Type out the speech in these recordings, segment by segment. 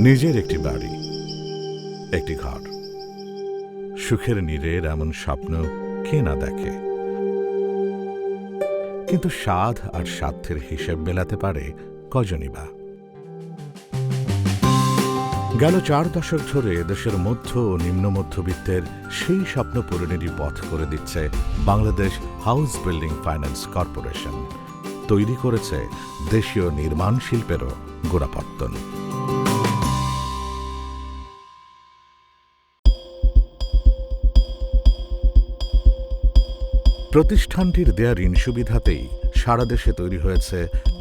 নিজের একটি বাড়ি, একটি ঘর, সুখের নীড়ের এমন স্বপ্ন কে না দেখে। কিন্তু স্বাদ আর স্বার্থের হিসেব মেলাতে পারে কজনই বা। গেল 4 দশক ধরে দেশের মধ্য ও নিম্ন মধ্যবিত্তের সেই স্বপ্ন পূরণেরই পথ করে দিচ্ছে Bangladesh house building finance corporation. তৈরি করেছে দেশীয় নির্মাণ শিল্পেরও গোড়াপত্তন। প্রতিষ্ঠানটির দেয়া ঋণ সুবিধাতেই সারা দেশে তৈরি হয়েছে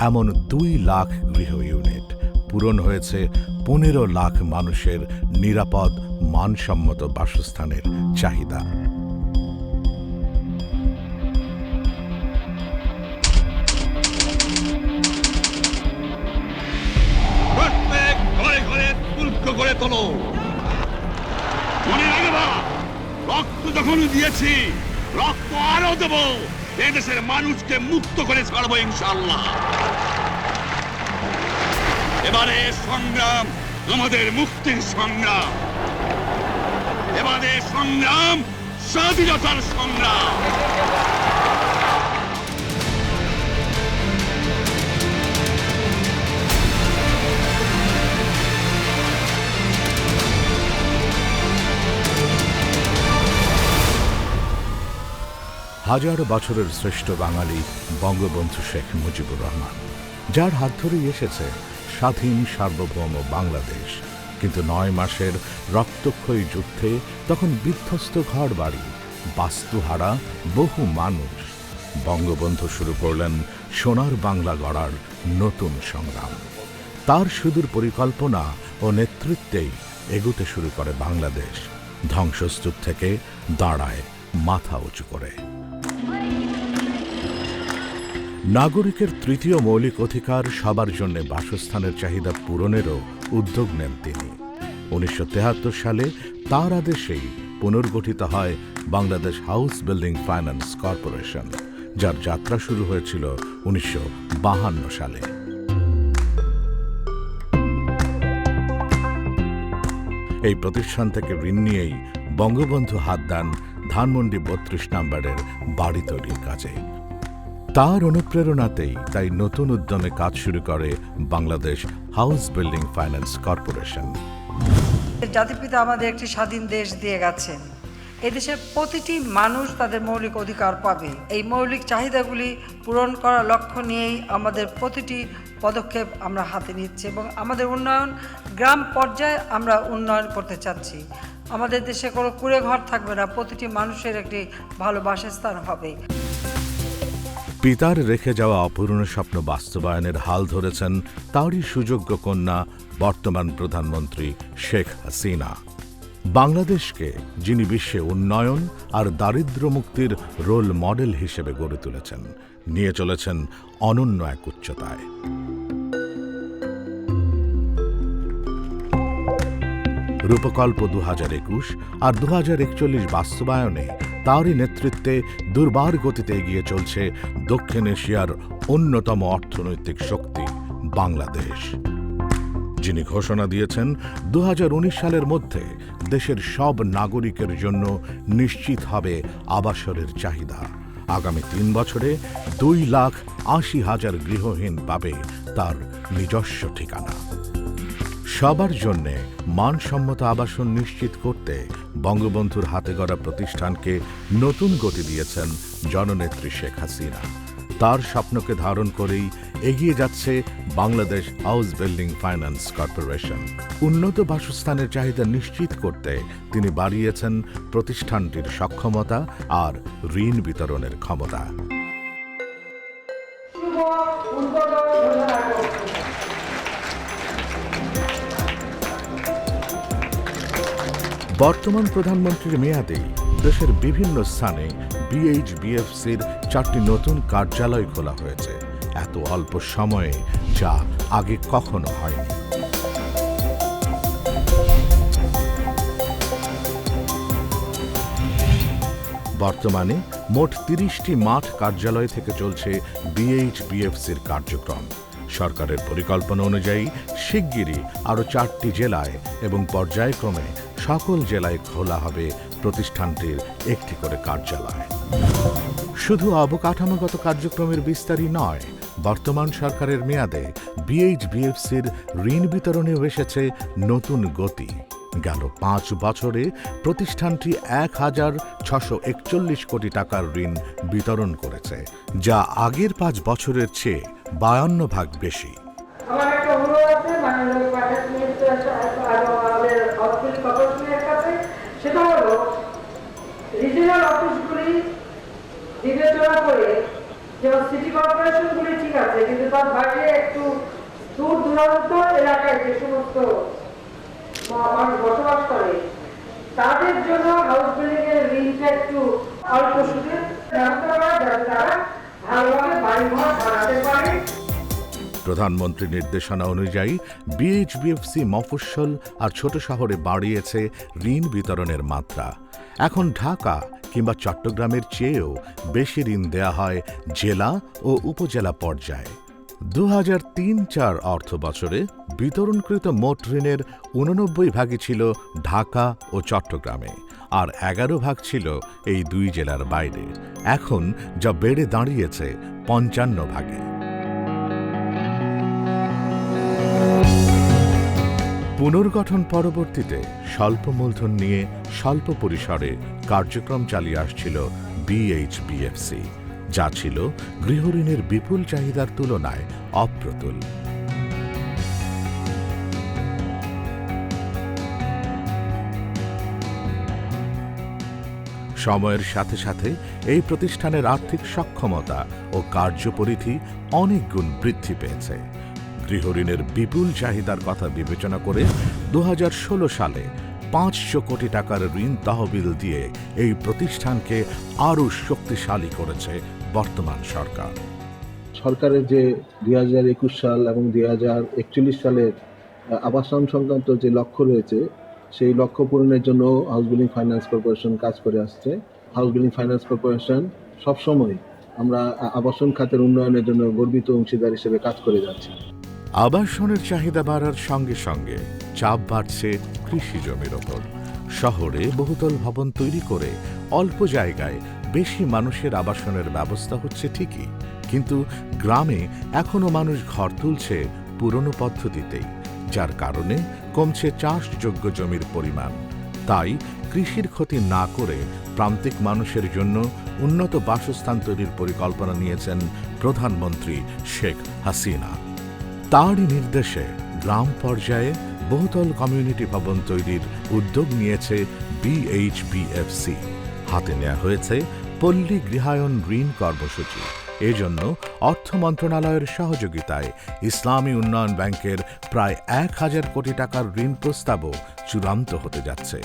এমন 2 লাখ গৃহ ইউনিট, পূরণ হয়েছে 15 লাখ মানুষের নিরাপদ মানসম্মত বাসস্থানের চাহিদা। প্রত্যেক ঘরে ঘরে তুল্য করে তোলো। মনে রাখবা, রক্ত যখন দিয়েছি, রক্ত আরো দেব। এদেশের মানুষকে মুক্ত করে ছাড়বো ইনশাআল্লাহ। এবারে সংগ্রাম আমাদের মুক্তির সংগ্রাম, এবারে সংগ্রাম স্বাধীনতার সংগ্রাম। হাজার বছরের শ্রেষ্ঠ বাঙালি বঙ্গবন্ধু শেখ মুজিবুর রহমান, যার হাত ধরেই এসেছে স্বাধীন সার্বভৌম বাংলাদেশ। কিন্তু 9 মাসের রক্তক্ষয়ী যুদ্ধে তখন বিধ্বস্ত ঘরবাড়ি, বাস্তুহারা বহু মানুষ। বঙ্গবন্ধু শুরু করলেন সোনার বাংলা গড়ার নতুন সংগ্রাম। তার সুদূর পরিকল্পনা ও নেতৃত্বেই এগোতে শুরু করে বাংলাদেশ, ধ্বংসস্তূপ থেকে দাঁড়ায় মাথা উঁচু করে। নাগরিকের তৃতীয় মৌলিক অধিকার সবার জন্য বাসস্থানের চাহিদা পূরণেরও উদ্যোগ নেন তিনি। 1973 সালে তার আদেশেই পুনর্গঠিত হয় Bangladesh house building finance corporation, যার যাত্রা শুরু হয়েছিল 1952 সালে। এই প্রতিষ্ঠান থেকে ঋণ নিয়েই বঙ্গবন্ধু হাত দেন ধানমন্ডি 32 নম্বরের বাড়ি তৈরির কাজে। তার অনুপ্রেরণাতেই তাই নতুন উদ্যমে কাজ শুরু করে Bangladesh house building finance corporation. জাতিপিতা আমাদের একটি স্বাধীন দেশ দিয়ে গেছেন। এদেশের প্রতিটি মানুষ তাদের মৌলিক অধিকার পাবে। এই মৌলিক চাহিদাগুলি পূরণ করার লক্ষ্য নিয়েই আমাদের প্রতিটি পদক্ষেপ আমরা হাতে নিচ্ছি এবং আমাদের উন্নয়ন গ্রাম পর্যায়ে আমরা উন্নয়ন করতে চাচ্ছি। আমাদের দেশে কোনো কুঁড়ে ঘর থাকবে না, প্রতিটি মানুষের একটি ভালো বাসস্থান হবে। পিতার রেখে যাওয়া অপূর্ণ স্বপ্ন বাস্তবায়নের হাল ধরেছেন তাঁরই সুযোগ্য কন্যা বর্তমান প্রধানমন্ত্রী শেখ হাসিনা। বাংলাদেশকে যিনি বিশ্বে উন্নয়ন আর দারিদ্র্য মুক্তির রোল মডেল হিসেবে গড়ে তুলেছেন, নিয়ে চলেছেন অনন্য এক উচ্চতায়। রূপকল্প 2021 আর 2041 বাস্তবায়নে তাঁরই নেতৃত্বে দুর্বার গতিতে এগিয়ে চলছে দক্ষিণ এশিয়ার অন্যতম অর্থনৈতিক শক্তি বাংলাদেশ, যিনি ঘোষণা দিয়েছেন 2019 সালের মধ্যে দেশের সব নাগরিকের জন্য নিশ্চিত হবে আবাসনের চাহিদা। আগামী 3 বছরে 2,80,000 গৃহহীন পাবে তার নিজস্ব ঠিকানা। সবার জন্যে মানসম্মত আবাসন নিশ্চিত করতে বঙ্গবন্ধুর হাতে গড়া প্রতিষ্ঠানকে নতুন গতি দিয়েছেন জননেত্রী শেখ হাসিনা। তার স্বপ্নকে ধারণ করেই এগিয়ে যাচ্ছে Bangladesh house building finance corporation. উন্নত বাসস্থানের চাহিদা নিশ্চিত করতে তিনি বাড়িয়েছেন প্রতিষ্ঠানটির সক্ষমতা আর ঋণ বিতরণের ক্ষমতা। বর্তমান প্রধানমন্ত্রীর মেয়াদেই দেশের বিভিন্ন স্থানে BHBFCর 4টি নতুন কার্যালয় খোলা হয়েছে, এত অল্প সময়ে, যা আগে কখনো হয়নি। বর্তমানে মোট 30টি মাঠ কার্যালয় থেকে চলছে BHBFCর কার্যক্রম। সরকারের পরিকল্পনা অনুযায়ী শিগগিরই আরও 4টি জেলায় এবং পর্যায়ক্রমে সকল জেলায় খোলা হবে প্রতিষ্ঠানটির একটি করে কার্যালয়। শুধু অবকাঠামোগত কার্যক্রমের বিস্তারই নয়, বর্তমান সরকারের মেয়াদে বিএইচবিএফসির ঋণ বিতরণেও এসেছে নতুন গতি। গেল 5 বছরে প্রতিষ্ঠানটি 1,641 কোটি টাকার ঋণ বিতরণ করেছে, যা আগের 5 বছরের চেয়ে 52 ভাগ বেশি। আমার একটা অনুরোধ আছে মাননীয় ফাইন্যান্স মিনিস্টার এবং আমাদের হাউসবিল্ডিং কর্পোরেশনের কাছে, সেটা হলো রিজিওনাল অফিসগুলি বিবেচনা করে, যেমন সিটি কর্পোরেশনগুলি ঠিক আছে, কিন্তু তার বাইরে একটু দূর দূরান্ত এলাকায় যে সমস্ত মানুষ বসবাস করে তাদের জন্য হাউস বিল্ডিং এর ঋণটা একটু অল্প সুদে ব্যবস্থা করা, যাতে তারা ভালোভাবে বাড়িঘর বানাতে পারে। প্রধানমন্ত্রীর নির্দেশনা অনুযায়ী বিএইচবিএফসি মফস্বল আর ছোট শহরে বাড়িয়েছে ঋণ বিতরণের মাত্রা। এখন ঢাকা কিংবা চট্টগ্রামের চেয়েও বেশি ঋণ দেয়া হয় জেলা ও উপজেলা পর্যায়ে। 2003-04 অর্থ বছরে বিতরণকৃত মোট ঋণের 89 ভাগই ছিল ঢাকা ও চট্টগ্রামে, আর 11 ভাগ ছিল এই 2 জেলার বাইরে। এখন যা বেড়ে দাঁড়িয়েছে 55 ভাগে। পুনর্গঠন পরবর্তীতে স্বল্প মূলধন নিয়ে স্বল্প পরিসরে কার্যক্রম চালিয়ে আসছিল বিএইচবিএফসি, যা ছিল গৃহঋণের বিপুল চাহিদার তুলনায় অপ্রতুল। সময়ের সাথে সাথে এই প্রতিষ্ঠানের আর্থিক সক্ষমতা ও কার্যপরিধি অনেক গুণ বৃদ্ধি পেয়েছে। গৃহঋণের বিপুল চাহিদার কথা বিবেচনা করে 2016 সালে 500 কোটি টাকার ঋণ তহবিল দিয়ে এই প্রতিষ্ঠানকে আরও শক্তিশালী করেছে বর্তমান সরকার। সরকারের যে 2021 সাল এবং 2041 সালের আবাসন সংক্রান্ত যে লক্ষ্য রয়েছে, সেই লক্ষ্য পূরণের জন্য হাউস বিল্ডিং ফাইন্যান্স কর্পোরেশন কাজ করে আসছে। হাউস বিল্ডিং ফাইন্যান্স কর্পোরেশন সবসময় আমরা আবাসন খাতের উন্নয়নের জন্য গর্বিত অংশীদার হিসেবে কাজ করে যাচ্ছি। আবাসনের চাহিদা বাড়ার সঙ্গে সঙ্গে চাপ বাড়ছে কৃষি জমির ওপর। শহরে বহুতল ভবন তৈরি করে অল্প জায়গায় বেশি মানুষের আবাসনের ব্যবস্থা হচ্ছে ঠিকই, কিন্তু গ্রামে এখনো মানুষ ঘর তুলছে পুরনো পদ্ধতিতেই, যার কারণে কমছে চাষযোগ্য জমির পরিমাণ। তাই কৃষির ক্ষতি না করে প্রান্তিক মানুষের জন্য উন্নত বাসস্থান তৈরির পরিকল্পনা নিয়েছেন প্রধানমন্ত্রী শেখ হাসিনা। তাঁরই নির্দেশে গ্রাম পর্যায়ে বহুতল কমিউনিটি ভবন তৈরির উদ্যোগ নিয়েছে বিএইচবিএফসি। হাতে নেওয়া হয়েছে পল্লী গৃহায়ন ঋণ কর্মসূচি। এজন্য অর্থ মন্ত্রণালয়ের সহযোগিতায় ইসলামী উন্নয়ন ব্যাংকের প্রায় 1000 কোটি টাকার ঋণ প্রস্তাবও চূড়ান্ত হতে যাচ্ছে,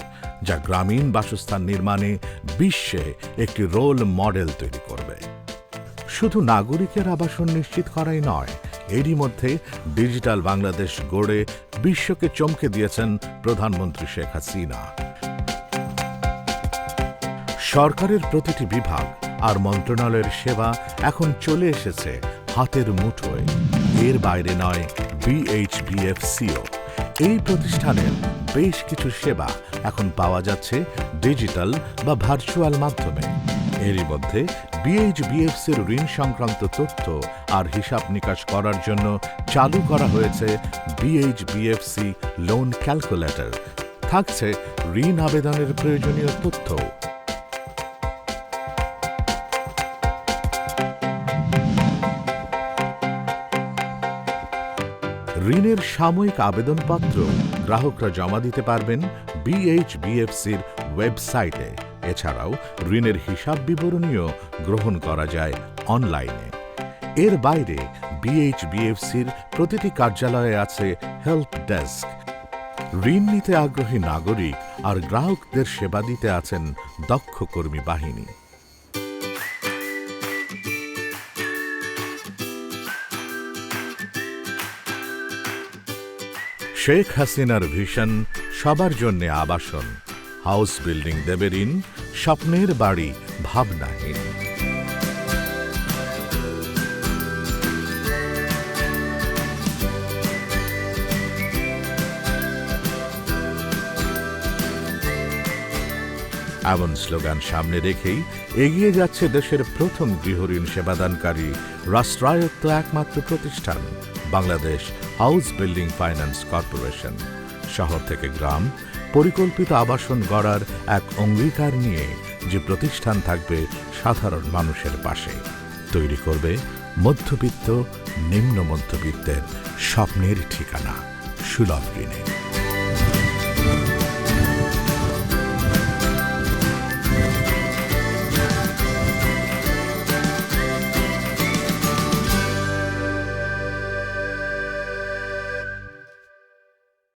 যা গ্রামীণ বাসস্থান নির্মাণে বিশ্বে একটি রোল মডেল তৈরি করবে। শুধু নাগরিকের আবাসন নিশ্চিত করাই নয়, এরই মধ্যে ডিজিটাল বাংলাদেশ গড়ে বিশ্বকে চমকে দিয়েছেন প্রধানমন্ত্রী শেখ হাসিনা। সরকারের প্রতিটি বিভাগ আর মন্ত্রণালয়ের সেবা এখন চলে এসেছে হাতের মুঠোয়। এর বাইরে নয় বিএইচবিএফসিও। এই প্রতিষ্ঠানের বেশ কিছু সেবা এখন পাওয়া যাচ্ছে ডিজিটাল বা ভার্চুয়াল মাধ্যমে। এরই মধ্যে বিএইচবিএফসির ঋণ সংক্রান্ত তথ্য আর হিসাব নিকাশ করার জন্য চালু করা হয়েছে বিএইচবিএফসি লোন ক্যালকুলেটর। থাকছে ঋণ আবেদনের প্রয়োজনীয় তথ্য। ঋণের সাময়িক আবেদনপত্র গ্রাহকরা জমা দিতে পারবেন বিএইচবিএফসির ওয়েবসাইটে। এছাড়াও ঋণের হিসাব বিবরণীও গ্রহণ করা যায় অনলাইনে। এর বাইরে বিএইচবিএফসির প্রতিটি কার্যালয়ে আছে হেল্প ডেস্ক। ঋণ নিতে আগ্রহী নাগরিক আর গ্রাহকদের সেবা দিতে আছেন দক্ষ কর্মী বাহিনী। শেখ হাসিনার ভিশন সবার জন্য আবাসন। হাউস বিল্ডিং দেবে ঋণ, স্বপ্নের বাড়ি ভাবনাহীন। এমন স্লোগান সামনে রেখেই এগিয়ে যাচ্ছে দেশের প্রথম গৃহঋণ সেবাদানকারী রাষ্ট্রায়ত্ত একমাত্র প্রতিষ্ঠান Bangladesh house building finance corporation. শহর থেকে গ্রাম পরিকল্পিত আবাসন গড়ার এক অঙ্গীকার নিয়ে যে প্রতিষ্ঠান থাকবে সাধারণ মানুষের পাশে, তৈরি করবে মধ্যবিত্ত নিম্ন মধ্যবিত্তের স্বপ্নের ঠিকানা সুলভ ঋণে।